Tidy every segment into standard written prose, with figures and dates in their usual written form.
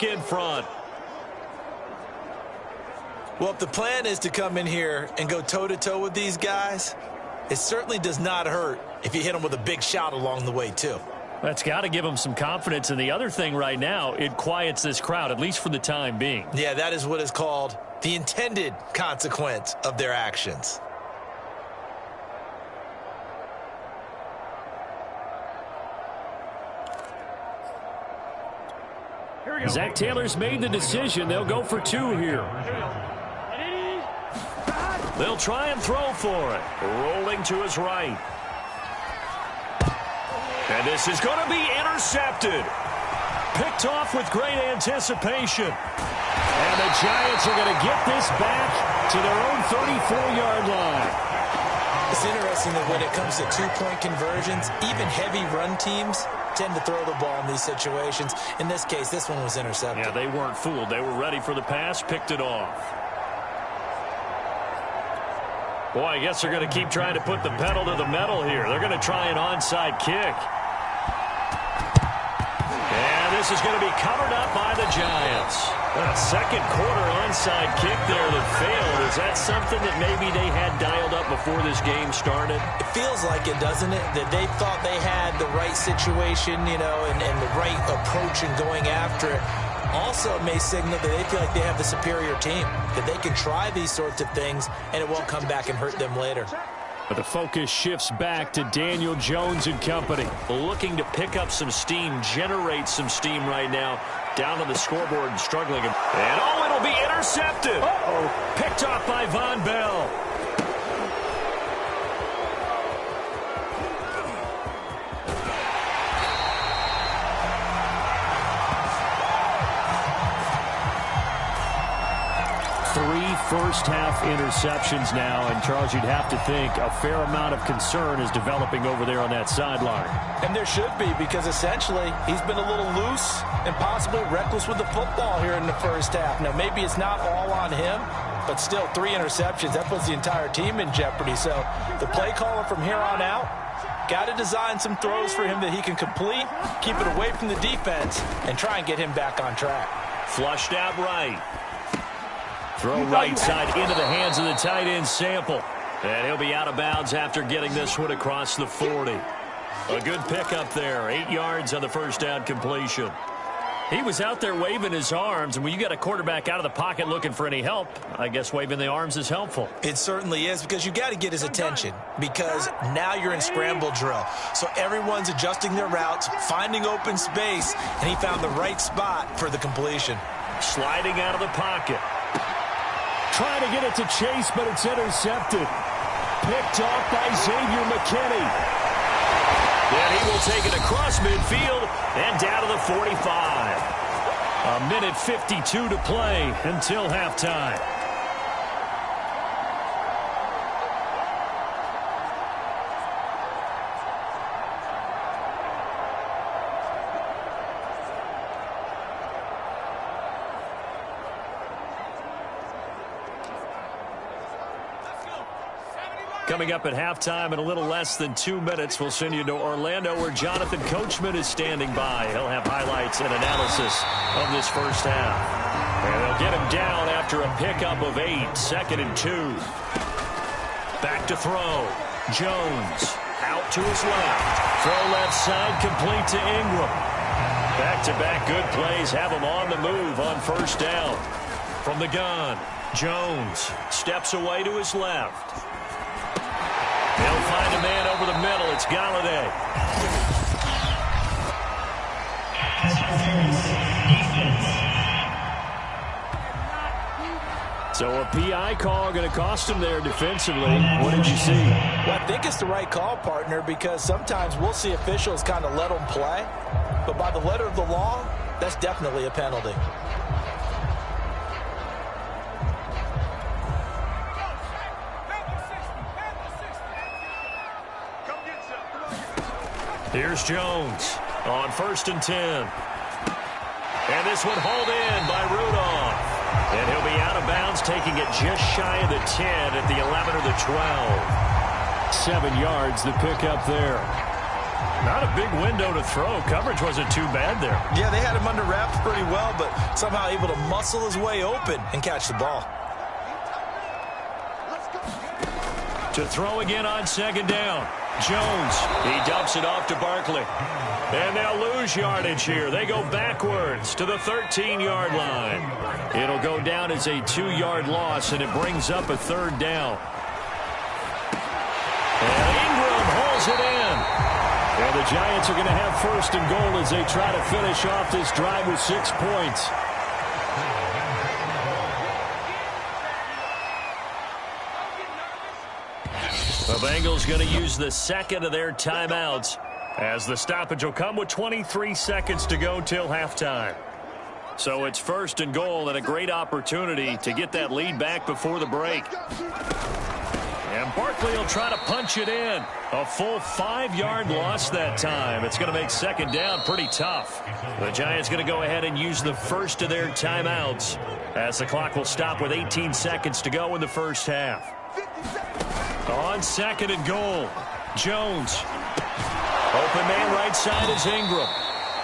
back in front. Well, if the plan is to come in here and go toe-to-toe with these guys, it certainly does not hurt if you hit them with a big shot along the way, too. That's got to give them some confidence. And the other thing right now, it quiets this crowd, at least for the time being. Yeah, that is what is called the intended consequence of their actions. Zach Taylor's made the decision. They'll go for 2 here. They'll try and throw for it. Rolling to his right. And this is going to be intercepted. Picked off with great anticipation. And the Giants are going to get this back to their own 34-yard line. It's interesting that when it comes to two-point conversions, even heavy run teams tend to throw the ball in these situations. In this case, this one was intercepted. Yeah, they weren't fooled. They were ready for the pass, picked it off. Boy, I guess they're going to keep trying to put the pedal to the metal here. They're going to try an onside kick. And this is going to be covered up by the Giants. A second quarter onside kick there that failed. Is that something that maybe they had dialed up before this game started? It feels like it, doesn't it? That they thought they had the right situation, you know, and the right approach in going after it. Also, it may signal that they feel like they have the superior team, that they can try these sorts of things, and it won't come back and hurt them later. But the focus shifts back to Daniel Jones and company. Looking to pick up some steam, generate some steam right now. Down on the scoreboard and struggling. And oh, it'll be intercepted. Picked off by Von Bell. First-half interceptions now, and Charles, you'd have to think a fair amount of concern is developing over there on that sideline. And there should be, because essentially he's been a little loose and possibly reckless with the football here in the first half. Now, maybe it's not all on him, but still 3 interceptions. That puts the entire team in jeopardy. So the play caller from here on out got to design some throws for him that he can complete, keep it away from the defense, and try and get him back on track. Flushed out right. Throw right side into the hands of the tight end Sample. And he'll be out of bounds after getting this one across the 40. A good pickup there. 8 yards on the first down completion. He was out there waving his arms, and when you got a quarterback out of the pocket looking for any help, I guess waving the arms is helpful. It certainly is, because you got to get his attention, because now you're in scramble drill. So everyone's adjusting their routes, finding open space, and he found the right spot for the completion. Sliding out of the pocket. Trying to get it to Chase, but it's intercepted. Picked off by Xavier McKinney. Then he will take it across midfield and down to the 45. A minute 52 to play until halftime. Coming up at halftime in a little less than 2 minutes, we'll send you to Orlando where Jonathan Coachman is standing by. He'll have highlights and analysis of this first half. And they'll get him down after a pickup of 8, 2nd and 2. Back to throw. Jones out to his left. Throw left side complete to Ingram. Back-to-back good plays have him on the move on first down. From the gun, Jones steps away to his left. They'll find a man over the middle. It's Galladay. So a PI call going to cost him there defensively. What did you see? Well, I think it's the right call, partner, because sometimes we'll see officials kind of let them play. But by the letter of the law, that's definitely a penalty. Here's Jones on 1st and 10. And this one hauled in by Rudolph. And he'll be out of bounds, taking it just shy of the 10 at the 11 or the 12. 7 yards, the pickup there. Not a big window to throw. Coverage wasn't too bad there. Yeah, they had him under wraps pretty well, but somehow able to muscle his way open and catch the ball. To throw again on second down. Jones, he dumps it off to Barkley. And they'll lose yardage here. They go backwards to the 13-yard line. It'll go down as a 2-yard loss, and it brings up a third down. And Ingram hauls it in. And the Giants are going to have first and goal as they try to finish off this drive with 6 points. The Bengals going to use the second of their timeouts as the stoppage will come with 23 seconds to go till halftime. So it's first and goal and a great opportunity to get that lead back before the break. And Barkley will try to punch it in. A full 5-yard loss that time. It's going to make second down pretty tough. The Giants going to go ahead and use the first of their timeouts as the clock will stop with 18 seconds to go in the first half. On second and goal, Jones. Open man right side is Ingram.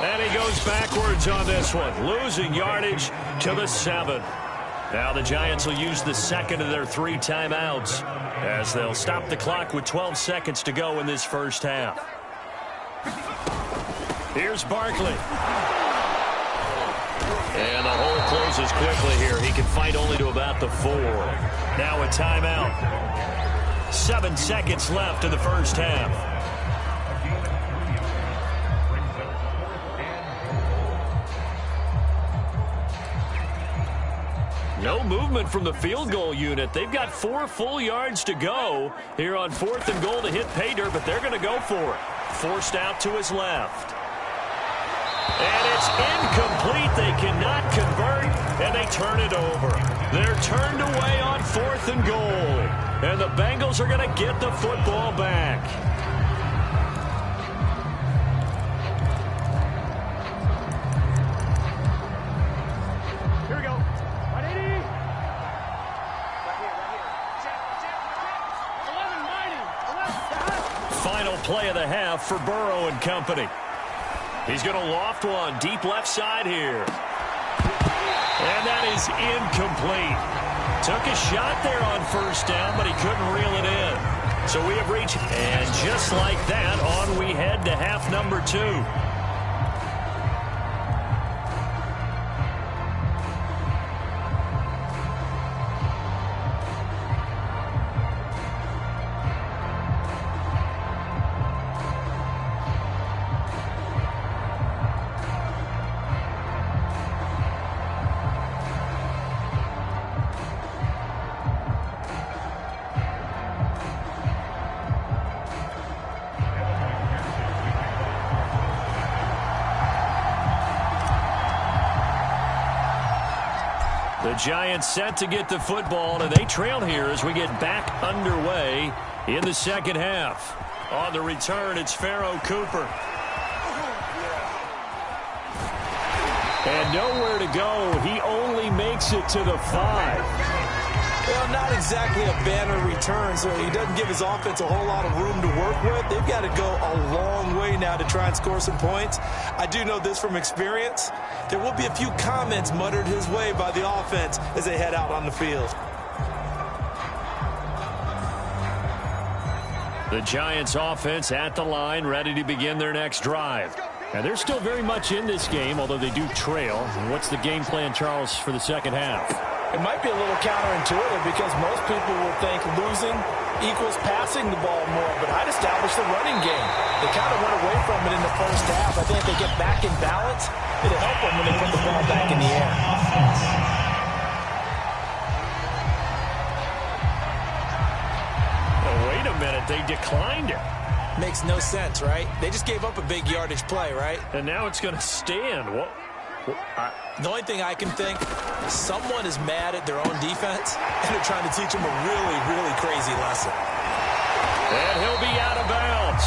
And he goes backwards on this one, losing yardage to the 7. Now the Giants will use the second of their 3 timeouts as they'll stop the clock with 12 seconds to go in this first half. Here's Barkley. And the hole closes quickly here. He can fight only to about the 4. Now a timeout. 7 seconds left in the first half. No movement from the field goal unit. They've got 4 full yards to go here on 4th and goal to hit pay dirt, but they're going to go for it. Forced out to his left. And it's incomplete. They cannot convert, and they turn it over. They're turned away on 4th and goal. And the Bengals are going to get the football back. Here we go. 180. Final play of the half for Burrow and company. He's going to loft one deep left side here. And that is incomplete. Took a shot there on first down, but he couldn't reel it in. So we have reached, and just like that, on we head to half number 2. The Giants set to get the football, and they trail here as we get back underway in the second half. On the return, it's Pharaoh Cooper. And nowhere to go. He only makes it to the 5. Well, not exactly a banner return, so he doesn't give his offense a whole lot of room to work with. They've got to go a long way now to try and score some points. I do know this from experience. There will be a few comments muttered his way by the offense as they head out on the field. The Giants offense at the line, ready to begin their next drive. And they're still very much in this game, although they do trail. What's the game plan, Charles, for the second half? It might be a little counterintuitive because most people will think losing equals passing the ball more, but I'd establish the running game. They kind of went away from it in the first half. I think if they get back in balance, it'll help them when they put the ball back in the air. Oh, wait a minute. They declined it. Makes no sense, right? They just gave up a big yardage play, right? And now it's going to stand. What? The only thing I can think, someone is mad at their own defense, and they're trying to teach them a really, really crazy lesson. And he'll be out of bounds.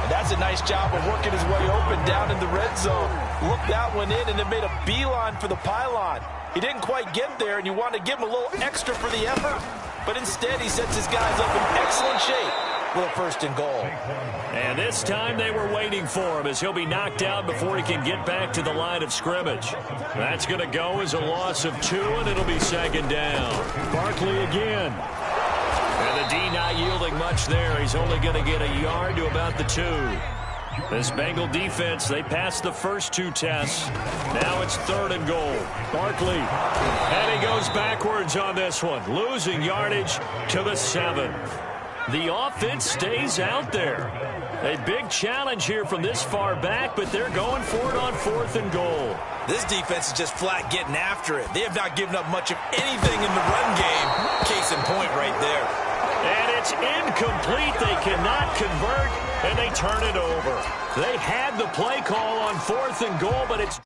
And that's a nice job of working his way open down in the red zone. Looked that one in and then made a beeline for the pylon. He didn't quite get there, and you want to give him a little extra for the effort. but instead he sets his guys up in excellent shape with a 1st and goal. And this time they were waiting for him as he'll be knocked out before he can get back to the line of scrimmage. That's going to go as a loss of 2, and it'll be 2nd down. Barkley again. And the D not yielding much there. He's only going to get a yard to about the 2. This Bengal defense, they passed the first 2 tests. Now it's 3rd and goal. Barkley. And he goes backwards on this one, losing yardage to the 7. The offense stays out there. A big challenge here from this far back, but they're going for it on 4th and goal. This defense is just flat getting after it. They have not given up much of anything in the run game. Case in point right there. And it's incomplete. They cannot convert, and they turn it over. They had the play call on 4th and goal, but it's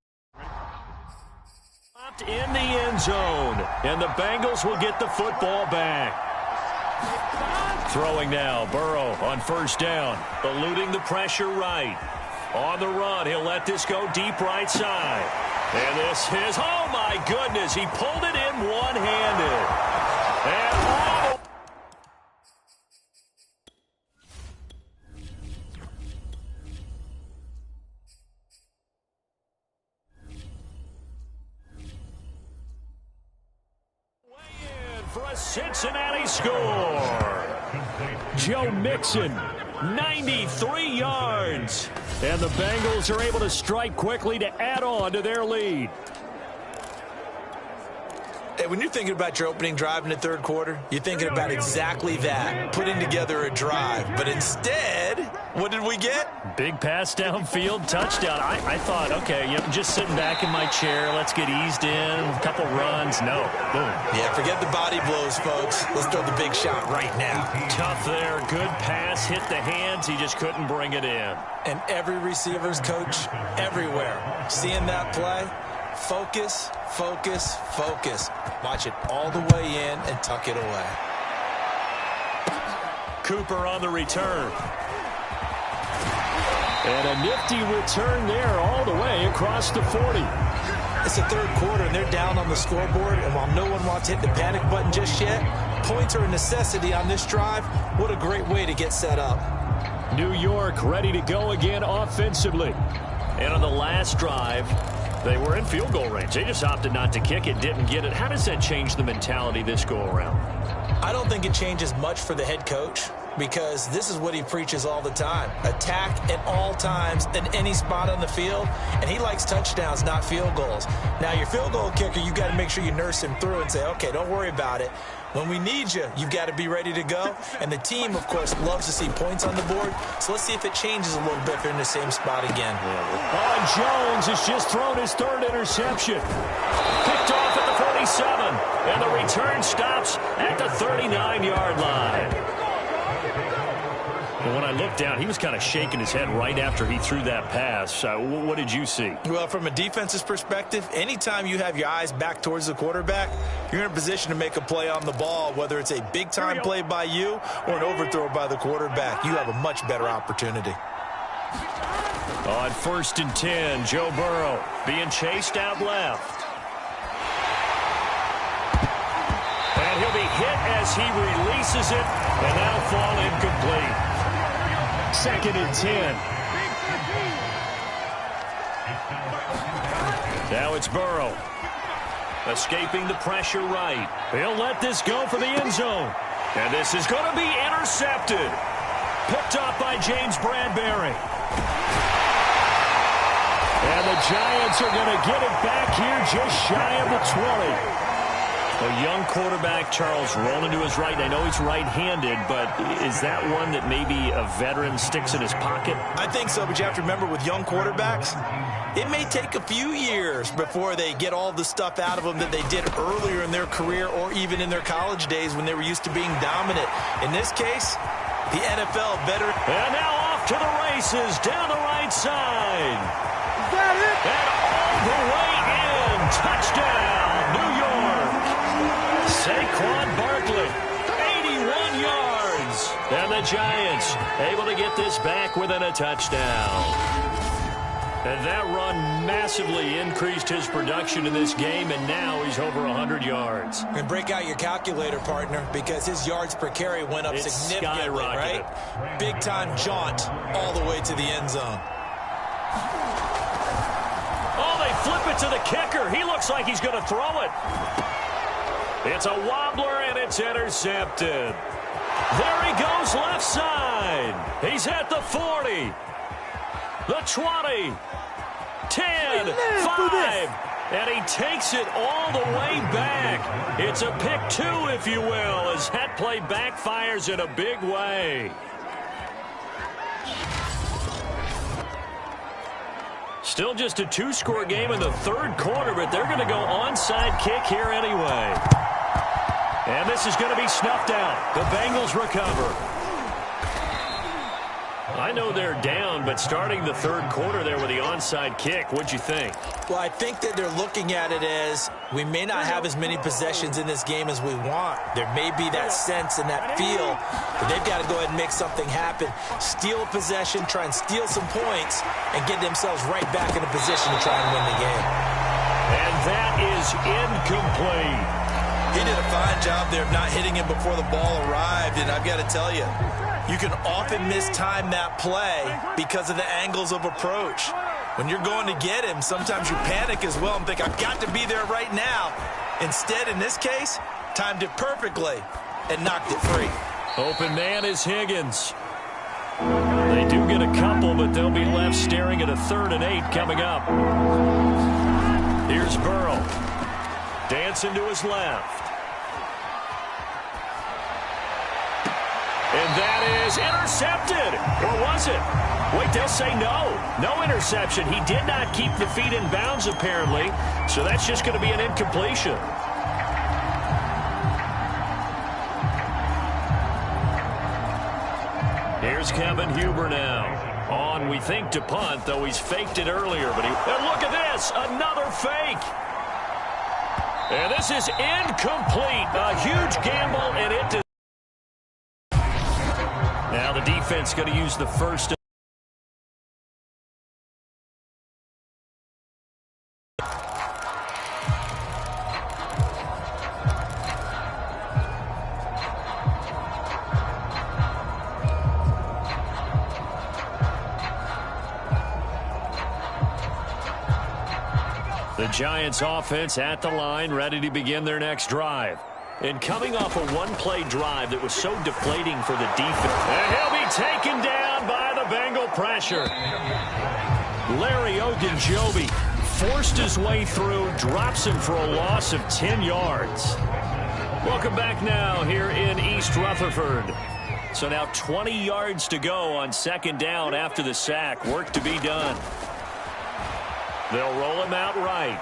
dropped in the end zone, and the Bengals will get the football back. Throwing now, Burrow on 1st down, eluding the pressure right. On the run, he'll let this go deep right side. And this is, oh my goodness, he pulled it in one-handed. And all for a Cincinnati score. Joe Mixon, 93 yards. And the Bengals are able to strike quickly to add on to their lead. Hey, when you're thinking about your opening drive in the 3rd quarter, you're thinking about exactly that, putting together a drive. But instead, what did we get? Big pass downfield, touchdown. I thought, okay, I'm just sitting back in my chair. Let's get eased in, a couple runs. No, boom. Yeah, forget the body blows, folks. Let's throw the big shot right now. Tough there, good pass, hit the hands. He just couldn't bring it in. And every receiver's coach everywhere, seeing that play, focus, focus, focus. Watch it all the way in and tuck it away. Cooper on the return. And a nifty return there all the way across the 40. It's the 3rd quarter, and they're down on the scoreboard. And while no one wants to hit the panic button just yet, points are a necessity on this drive. What a great way to get set up. New York ready to go again offensively. And on the last drive, they were in field goal range. They just opted not to kick it, didn't get it. How does that change the mentality this go-around? I don't think it changes much for the head coach, because this is what he preaches all the time. Attack at all times in any spot on the field, and he likes touchdowns, not field goals. Now, your field goal kicker, you got to make sure you nurse him through and say, okay, don't worry about it. When we need you, you've got to be ready to go. And the team, of course, loves to see points on the board. So let's see if it changes a little bit if they're in the same spot again. Oh, and Jones has just thrown his 3rd interception. Picked off at the 47. And the return stops at the 39-yard line. But when I looked down, he was kind of shaking his head right after he threw that pass. What did you see? Well, from a defense's perspective, anytime you have your eyes back towards the quarterback, you're in a position to make a play on the ball, whether it's a big-time play by you or an overthrow by the quarterback. You have a much better opportunity. On 1st and 10, Joe Burrow being chased out left. And he'll be hit as he releases it, and that'll fall incomplete. 2nd and 10. Now it's Burrow. Escaping the pressure right. He'll let this go for the end zone. And this is going to be intercepted. Picked up by James Bradbury. And the Giants are going to get it back here just shy of the 20. A young quarterback, Charles, rolling to his right. I know he's right-handed, but is that one that maybe a veteran sticks in his pocket? I think so, but you have to remember with young quarterbacks, it may take a few years before they get all the stuff out of them that they did earlier in their career or even in their college days when they were used to being dominant. In this case, the NFL veteran. And now off to the races down the right side. Is that it? And all the way in. Touchdown, New York. Saquon Barkley, 81 yards. And the Giants able to get this back within a touchdown. And that run massively increased his production in this game, and now he's over 100 yards. And break out your calculator, partner, because his yards per carry went up significantly, right? Big-time jaunt all the way to the end zone. Oh, they flip it to the kicker. He looks like he's going to throw it. It's a wobbler, and it's intercepted. There he goes left side. He's at the 40, the 20, 10, 5, and he takes it all the way back. It's a pick 2, if you will, as that play backfires in a big way. Still just a 2-score game in the third quarter, but they're going to go onside kick here anyway. And this is going to be snuffed out. The Bengals recover. I know they're down, but starting the third quarter there with the onside kick, what'd you think? Well, I think that they're looking at it as we may not have as many possessions in this game as we want. There may be that sense and that feel, but they've got to go ahead and make something happen. Steal a possession, try and steal some points, and get themselves right back in a position to try and win the game. And that is incomplete. He did a fine job there of not hitting him before the ball arrived, and I've got to tell you, you can often mistime that play because of the angles of approach. When you're going to get him, sometimes you panic as well and think, I've got to be there right now. Instead, in this case, timed it perfectly and knocked it free. Open man is Higgins. They do get a couple, but they'll be left staring at a 3rd and 8 coming up. Here's Burrow. Dancing to his left. And that is intercepted. Or was it? Wait, they'll say no. No interception. He did not keep the feet in bounds, apparently. So that's just going to be an incompletion. Here's Kevin Huber now. On, we think, to punt, though he's faked it earlier. But and look at this. Another fake. And this is incomplete. A huge gamble, and it does. Now the defense going to use the first. The Giants offense at the line, ready to begin their next drive. And coming off a one-play drive that was so deflating for the defense. And he'll be taken down by the Bengal pressure. Larry Ogunjobi forced his way through, drops him for a loss of 10 yards. Welcome back now here in East Rutherford. So now 20 yards to go on 2nd down after the sack. Work to be done. They'll roll him out right.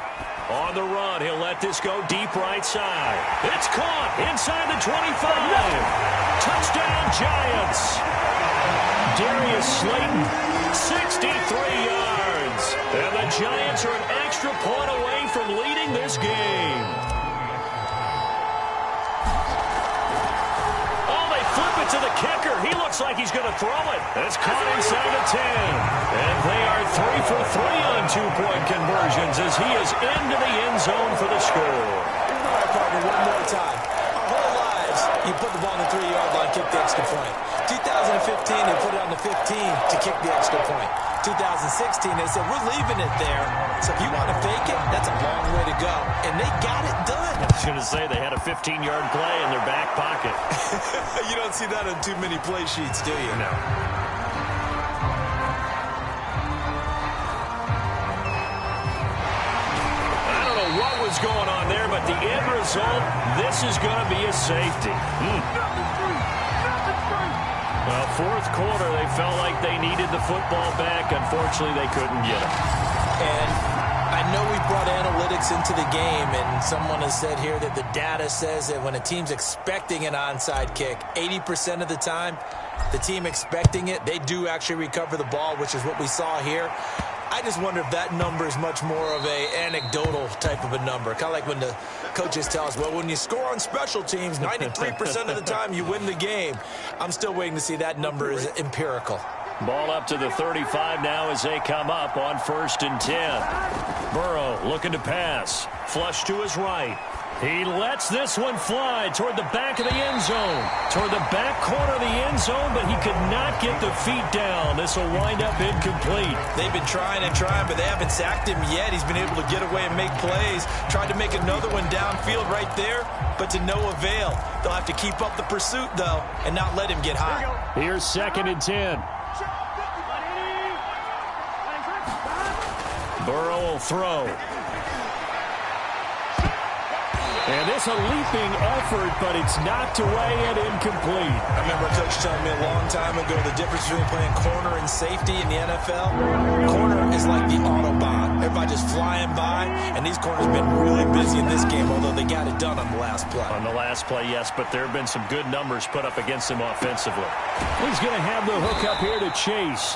On the run, he'll let this go deep right side. It's caught inside the 25. Touchdown, Giants. Darius Slayton, 63 yards. And the Giants are an extra point away from leading this game. Oh, they flip it to the kicker. He looks like he's going to throw it. It's caught inside the 10. And they are 3 for 3 on 2-point conversions as he is into the end zone for the score. All right, partner, one more time. Our whole lives, you put the ball on the 3-yard line, kick the extra point. 2015, they put it on the 15 to kick the extra point. 2016, they said, we're leaving it there. So if you want to fake it, that's a long way to go. And they got it done. I was going to say they had a 15-yard play in their back pocket. You don't see that on too many play sheets, do you? No. I don't know what was going on there, but the end result, this is going to be a safety. Well, 4th quarter, they felt like they needed the football back. Unfortunately, they couldn't get it. And I know we brought analytics into the game, and someone has said here that the data says that when a team's expecting an onside kick, 80% of the time, the team expecting it, they do actually recover the ball, which is what we saw here. I just wonder if that number is much more of a anecdotal type of a number. Kind of like when the coaches tell us, well, when you score on special teams, 93% of the time you win the game. I'm still waiting to see that number is empirical. Ball up to the 35 now as they come up on 1st and 10. Burrow looking to pass. Flush to his right. He lets this one fly toward the back of the end zone. Toward the back corner of the end zone, but he could not get the feet down. This will wind up incomplete. They've been trying and trying, but they haven't sacked him yet. He's been able to get away and make plays. Tried to make another one downfield right there, but to no avail. They'll have to keep up the pursuit, though, and not let him get hot. Here's 2nd and 10. Burrow will throw. And this a leaping effort, but it's knocked away and incomplete. I remember a coach telling me a long time ago the difference between playing corner and safety in the NFL. Corner is like the Autobahn. Everybody just flying by, and these corners have been really busy in this game, although they got it done on the last play. On the last play, yes, but there have been some good numbers put up against him offensively. He's going to have the hook up here to Chase.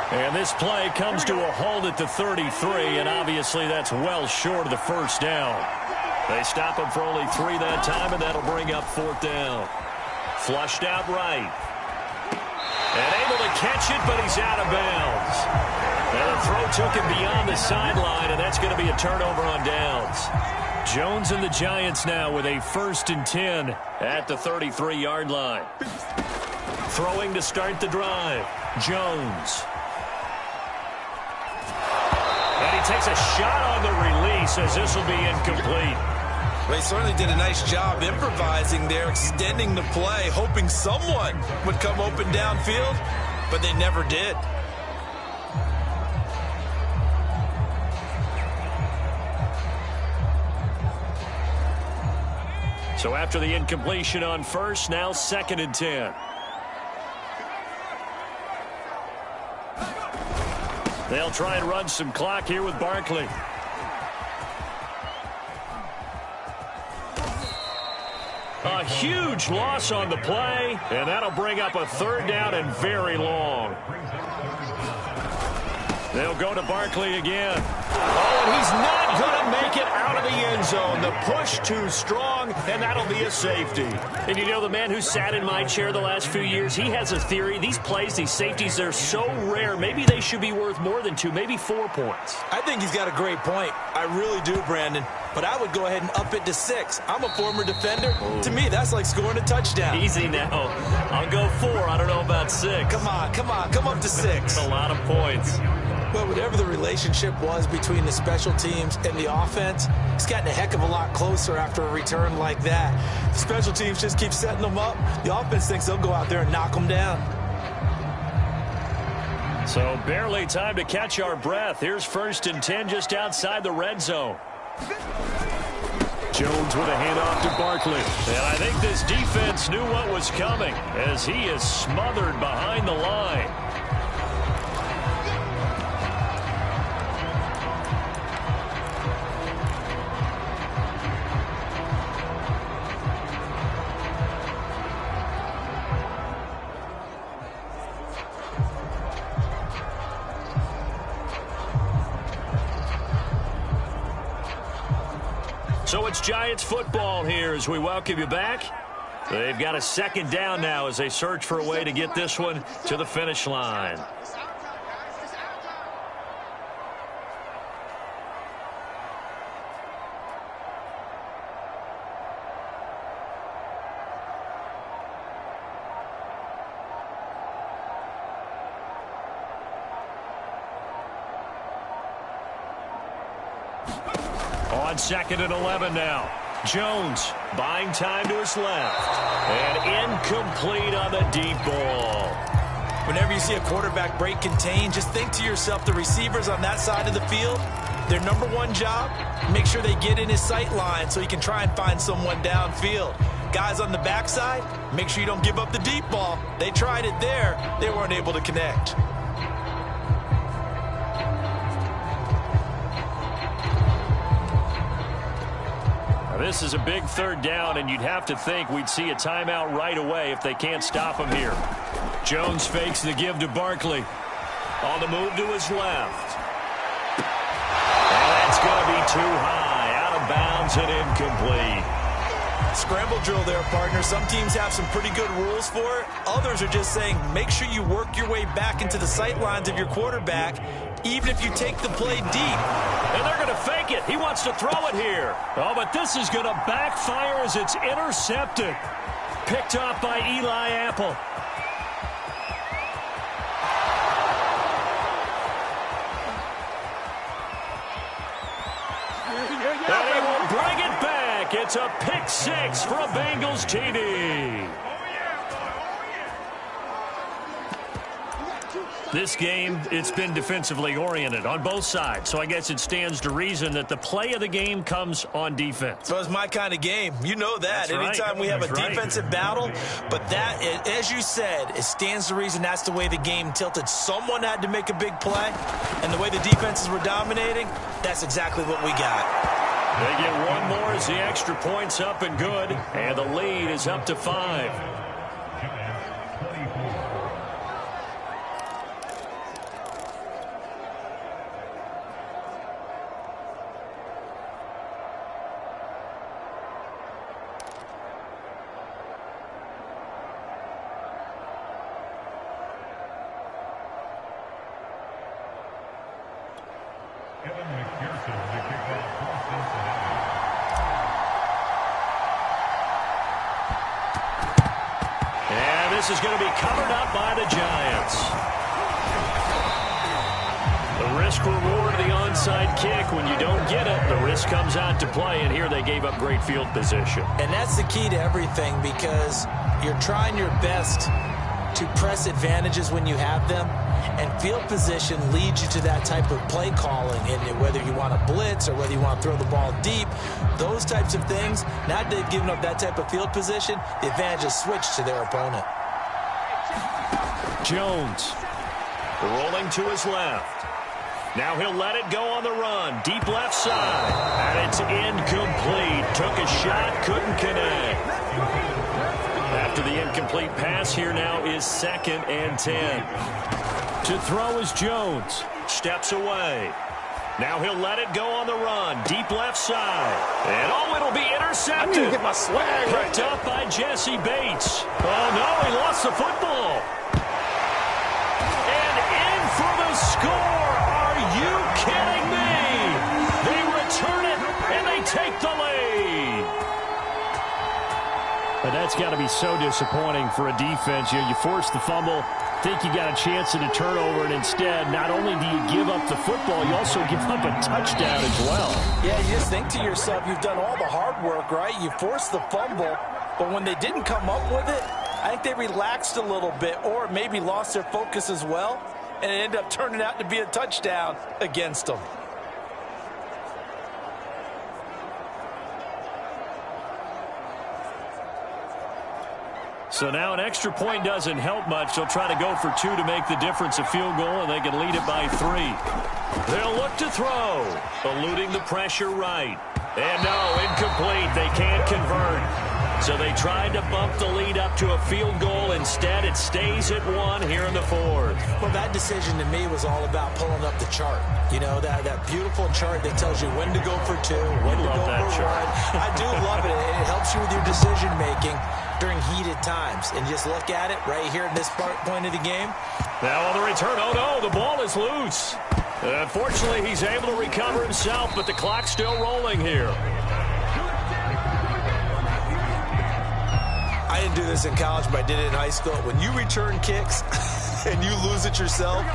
And this play comes to a halt at the 33, and obviously that's well short of the first down. They stop him for only 3 that time, and that'll bring up 4th down. Flushed out right. And able to catch it, but he's out of bounds. And the throw took him beyond the sideline, and that's going to be a turnover on downs. Jones and the Giants now with a 1st and 10 at the 33-yard line. Throwing to start the drive. Jones. And he takes a shot on the release as this will be incomplete. They certainly did a nice job improvising there, extending the play, hoping someone would come open downfield, but they never did. So after the incompletion on 1st, now 2nd and 10. They'll try and run some clock here with Barkley. A huge loss on the play, and that'll bring up a 3rd down and very long. They'll go to Barkley again. Oh, and he's not going to make it out of the end zone. The push too strong, and that'll be a safety. And you know, the man who sat in my chair the last few years, he has a theory. These plays, these safeties, they're so rare. Maybe they should be worth more than 2, maybe 4 points. I think he's got a great point. I really do, Brandon. But I would go ahead and up it to 6. I'm a former defender. Oh. To me, that's like scoring a touchdown. Easy now. I'll go 4. I don't know about 6. Come on. Come up to 6. That's a lot of points. Well, whatever the relationship was between the special teams and the offense, it's gotten a heck of a lot closer after a return like that. The special teams just keep setting them up. The offense thinks they'll go out there and knock them down. So barely time to catch our breath. Here's 1st and 10 just outside the red zone. Jones with a handoff to Barkley. And I think this defense knew what was coming as he is smothered behind the line. So it's Giants football here as we welcome you back. They've got a 2nd down now as they search for a way to get this one to the finish line. On 2nd and 11 now. Jones buying time to his left. And incomplete on the deep ball. Whenever you see a quarterback break contain, just think to yourself, the receivers on that side of the field, their number one job, make sure they get in his sight line so he can try and find someone downfield. Guys on the backside, make sure you don't give up the deep ball. They tried it there. They weren't able to connect. This is a big 3rd down, and you'd have to think we'd see a timeout right away if they can't stop him here. Jones fakes the give to Barkley. On the move to his left. And that's going to be too high. Out of bounds and incomplete. Scramble drill there, partner. Some teams have some pretty good rules for it. Others are just saying, make sure you work your way back into the sight lines of your quarterback, even if you take the play deep. And they're going to fake it. He wants to throw it here. Oh, but this is going to backfire as it's intercepted. Picked off by Eli Apple. And he will bring it back. It's a pick six for a Bengals TD. This game, it's been defensively oriented on both sides, so I guess it stands to reason that the play of the game comes on defense. So it's my kind of game. You know that. That's Anytime right. we have That's a right. defensive battle, but that, as you said, it stands to reason that's the way the game tilted. Someone had to make a big play, and the way the defenses were dominating, that's exactly what we got. They get one more as the extra point's up and good, and the lead is up to 5. And this is going to be covered up by the Giants. The risk reward of the onside kick. When you don't get it, the risk comes out to play, and here they gave up great field position. And that's the key to everything, because you're trying your best to press advantages when you have them, and field position leads you to that type of play calling, and whether you want to blitz or whether you want to throw the ball deep, those types of things. Now that they've given up that type of field position, the advantage is switched to their opponent. Jones rolling to his left. Now he'll let it go on the run. Deep left side. And it's incomplete. Took a shot, couldn't connect. After the incomplete pass, here now is 2nd and 10. To throw is Jones. Steps away. Now he'll let it go on the run. Deep left side. And oh, it'll be intercepted. I need to get my swag right. Picked up by Jesse Bates. Oh, no, he lost the football. And in for the score. Are you kidding me? They return it, and they take the lead. But that's got to be so disappointing for a defense. You force the fumble, think you got a chance at a turnover, and instead, not only do you give up the football, you also give up a touchdown as well. Yeah, you just think to yourself, you've done all the hard work, right? You forced the fumble, but when they didn't come up with it, I think they relaxed a little bit, or maybe lost their focus as well, and it ended up turning out to be a touchdown against them. So now an extra point doesn't help much. They'll try to go for 2 to make the difference a field goal, and they can lead it by 3. They'll look to throw. Eluding the pressure right. And no, incomplete. They can't convert. So they tried to bump the lead up to a field goal. Instead, it stays at 1 here in the 4th. Well, that decision to me was all about pulling up the chart. You know, that beautiful chart that tells you when to go for 2, when to go for 1. I do love it. It helps you with your decision-making during heated times. And just look at it right here in this point of the game. Now on the return, oh no, the ball is loose. Unfortunately, he's able to recover himself, but the clock's still rolling here. I didn't do this in college, but I did it in high school. When you return kicks and you lose it yourself,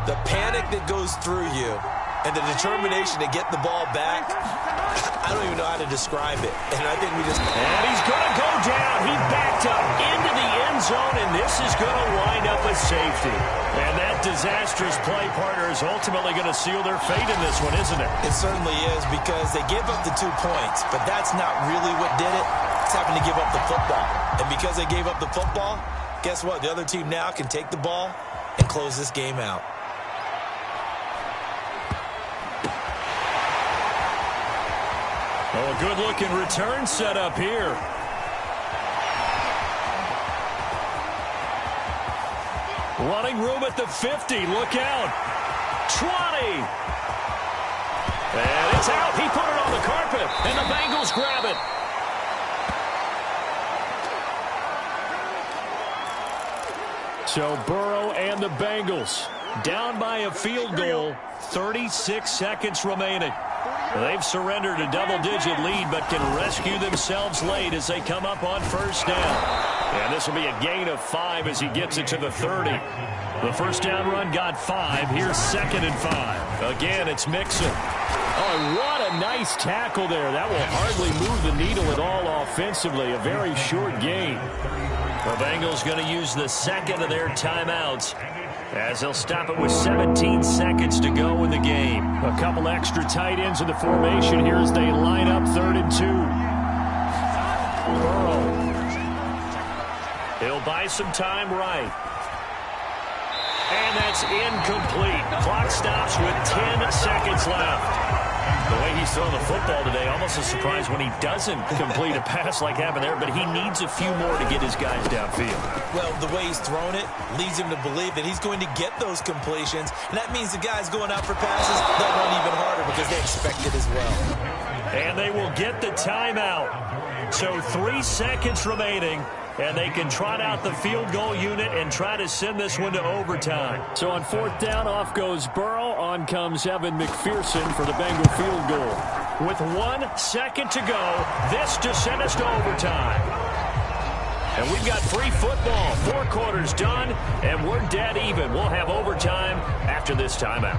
the panic that goes through you and the determination to get the ball back, I don't even know how to describe it. And I think we just... And he's going to go down. He backed up into the end zone, and this is going to wind up a safety. And that disastrous play, partner, is ultimately going to seal their fate in this one, isn't it? It certainly is, because they gave up the 2 points, but that's not really what did it. It's having to give up the football. And because they gave up the football, guess what? The other team now can take the ball and close this game out. Oh, a good-looking return set up here. Running room at the 50. Look out. 20. And it's out. He put it on the carpet, and the Bengals grab it. So Burrow and the Bengals down by a field goal, 36 seconds remaining. They've surrendered a double-digit lead, but can rescue themselves late as they come up on first down. And this will be a gain of 5 as he gets it to the 30. The first down run got 5. Here's 2nd and 5. Again, it's Mixon. Oh, what a nice tackle there. That will hardly move the needle at all offensively. A very short gain. The Bengals going to use the second of their timeouts as they'll stop it with 17 seconds to go in the game. A couple extra tight ends in the formation here as they line up 3rd and 2. Burrow. He'll buy some time right. And that's incomplete. Clock stops with 10 seconds left. The way he's throwing the football today, almost a surprise when he doesn't complete a pass like happened there, but he needs a few more to get his guys downfield. Well, the way he's thrown it leads him to believe that he's going to get those completions, and that means the guys going out for passes, they'll run even harder because they expect it as well. And they will get the timeout. So 3 seconds remaining. And they can trot out the field goal unit and try to send this one to overtime. So on 4th down, off goes Burrow. On comes Evan McPherson for the Bengal field goal. With 1 second to go, this to send us to overtime. And we've got free football. 4 quarters done, and we're dead even. We'll have overtime after this timeout.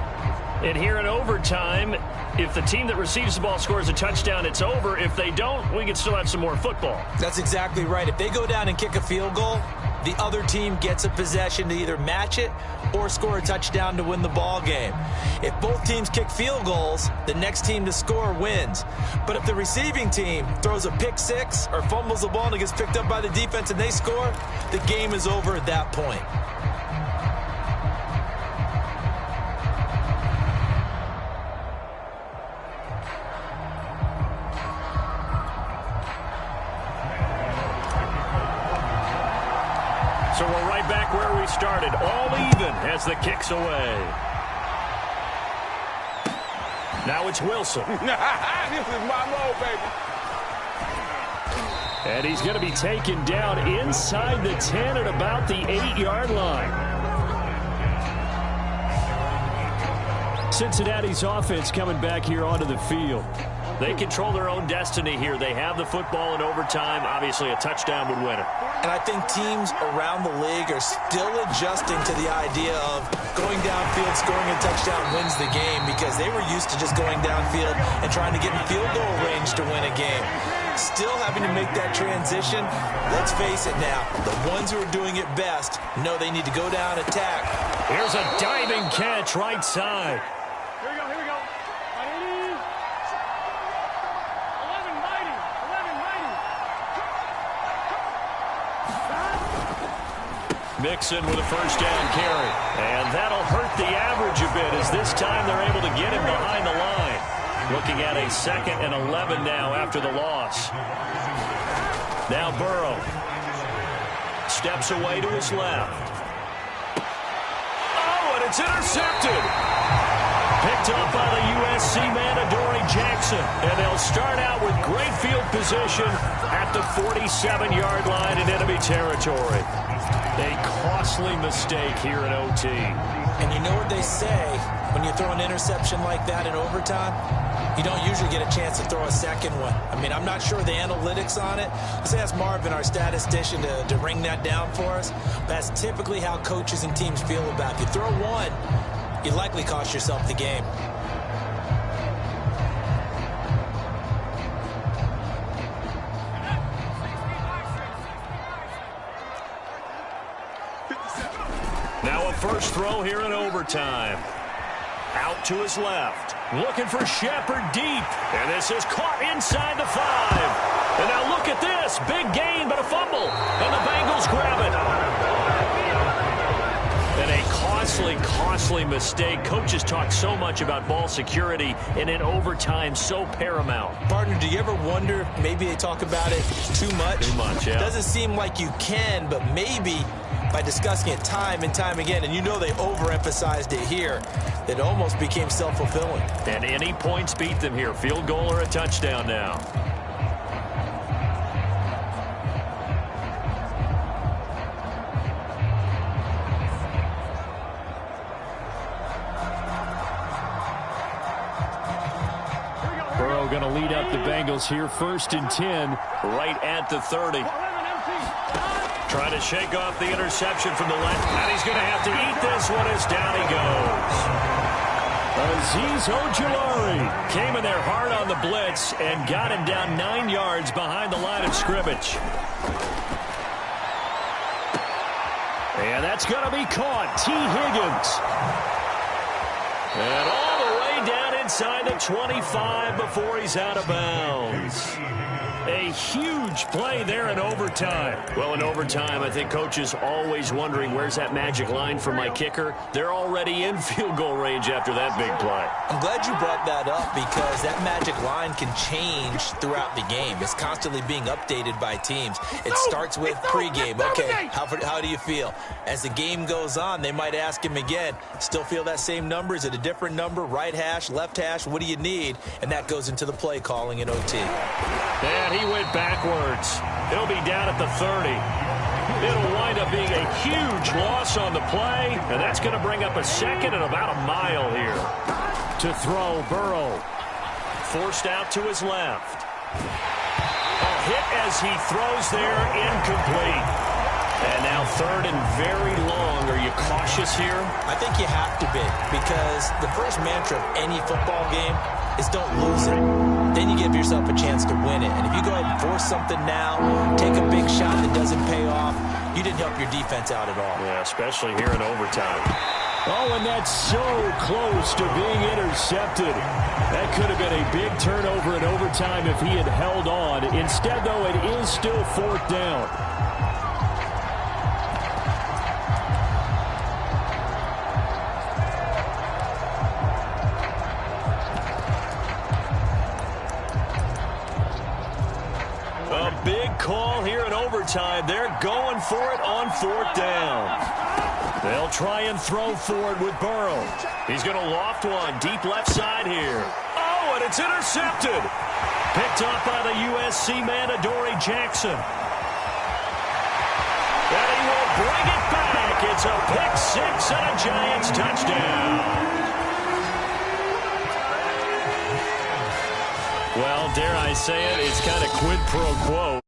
And here in overtime, if the team that receives the ball scores a touchdown, it's over. If they don't, we can still have some more football. That's exactly right. If they go down and kick a field goal, the other team gets a possession to either match it or score a touchdown to win the ball game. If both teams kick field goals, the next team to score wins. But if the receiving team throws a pick six or fumbles the ball and it gets picked up by the defense and they score, the game is over at that point. So we're right back where we started, all even as the kick's away. Now it's Wilson. This is my mode, baby. And he's going to be taken down inside the 10 at about the 8-yard line. Cincinnati's offense coming back here onto the field. They control their own destiny here. They have the football in overtime. Obviously, a touchdown would win it. And I think teams around the league are still adjusting to the idea of going downfield, scoring a touchdown wins the game, because they were used to just going downfield and trying to get in field goal range to win a game. Still having to make that transition. Let's face it now, the ones who are doing it best know they need to go down, attack. Here's a diving catch right side. Here we go, here we go. 180. 11 mighty, 11 mighty. Mixon with a first down carry. And that'll hurt the average a bit as this time they're able to get him behind the line. Looking at a 2nd and 11 now after the loss. Now Burrow steps away to his left. Oh, and it's intercepted. Picked up by the USC man, Adoree Jackson. And they'll start out with great field position at the 47-yard line in enemy territory. A costly mistake here in OT. And you know what they say, when you throw an interception like that in overtime, you don't usually get a chance to throw a second one. I mean, I'm not sure the analytics on it. Let's ask Marvin, our statistician, to ring that down for us. That's typically how coaches and teams feel about it. If you throw one, you likely cost yourself the game. Now a first throw here in overtime. Out to his left. Looking for Shepard deep. And this is caught inside the 5. And now look at this. Big gain, but a fumble. And the Bengals grab it. And a costly mistake. Coaches talk so much about ball security, and in overtime, so paramount. Partner, do you ever wonder, maybe they talk about it too much? Too much, yeah. Doesn't seem like you can, but maybe by discussing it time and time again, and you know they overemphasized it here, it almost became self-fulfilling. And any points beat them here. Field goal or a touchdown now. Burrow going to lead up the Bengals here, 1st and 10. Right at the 30. Trying to shake off the interception from the left. And he's going to have to eat this one as down he goes. Azeez Ojulari came in there hard on the blitz and got him down 9 yards behind the line of scrimmage. And that's going to be caught. T. Higgins. And all the way down inside the 25 before he's out of bounds. A huge play there in overtime. Well, in overtime, I think coaches always wondering where's that magic line for my kicker. They're already in field goal range after that big play. I'm glad you brought that up because that magic line can change throughout the game. It's constantly being updated by teams. It starts with pregame. Okay, how do you feel? As the game goes on, they might ask him again, still feel that same number? Is it a different number? Right hash, left hash? What do you need? And that goes into the play calling in OT. And he went backwards. He'll be down at the 30. It'll wind up being a huge loss on the play, and that's going to bring up a second and about a mile here. To throw, Burrow. Forced out to his left. A hit as he throws there, incomplete. And now 3rd and very long. Are you cautious here? I think you have to be because the first mantra of any football game is don't lose it. Then you give yourself a chance to win it. And if you go ahead and force something now, take a big shot that doesn't pay off, you didn't help your defense out at all. Yeah, especially here in overtime. Oh, and that's so close to being intercepted. That could have been a big turnover in overtime if he had held on. Instead, though, it is still 4th down. Call here in overtime. They're going for it on 4th down. They'll try and throw for it with Burrow. He's going to loft one deep left side here. Oh, and it's intercepted. Picked off by the USC man, Adoree Jackson. And he will bring it back. It's a pick six and a Giants touchdown. Well, dare I say it, it's kind of quid pro quo.